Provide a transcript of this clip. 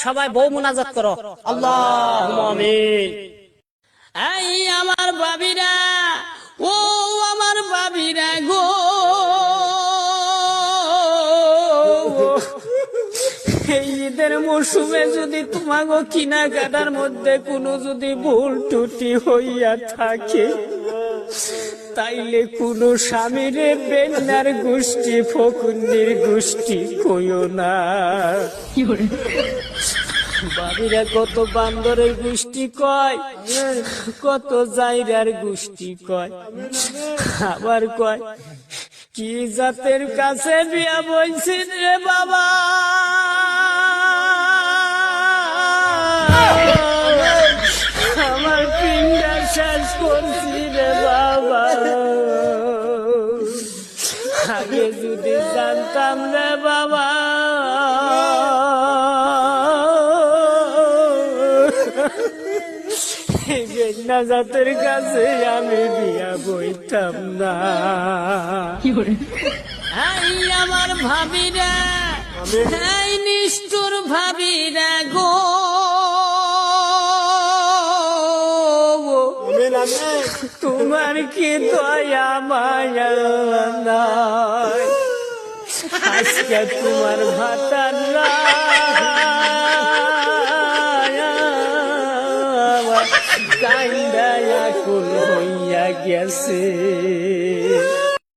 সবাই বউ মুনাজাত করো, আল্লাহুম্মা আমিন। এই আমার বাবিরা, ও আমার বাবিরা গো, এই ঈদের মৌসুমে যদি তোমাগো কেনাকাটার মধ্যে কোনো যদি ভুল ত্রুটি হইয়া থাকে, তাইলে কোনো স্বামীরে বেন্নার গোষ্ঠী ফকুন্নির গোষ্ঠী কইও না। বাবিরা কত বান্দরের গোষ্ঠী কয়, কত জাইরার গোষ্ঠী কয়, আবার কয় কি জাতের কাছে বিয়া বইছিস রে বাবা, আমার পিণ্ডা শেষ করছি রে বাবা, আগে যদি জানতাম রে বাবা, বেন্না জাতের কাছে আমি বিয়া বইতাম না। এই আমার ভাবিরা, এই নিষ্ঠুর ভাবিরা গো, তোমার কি দয়া মায়া নাই, আজকে তোমার ভাতার কান্দায়া কুল হইয়া গেছে।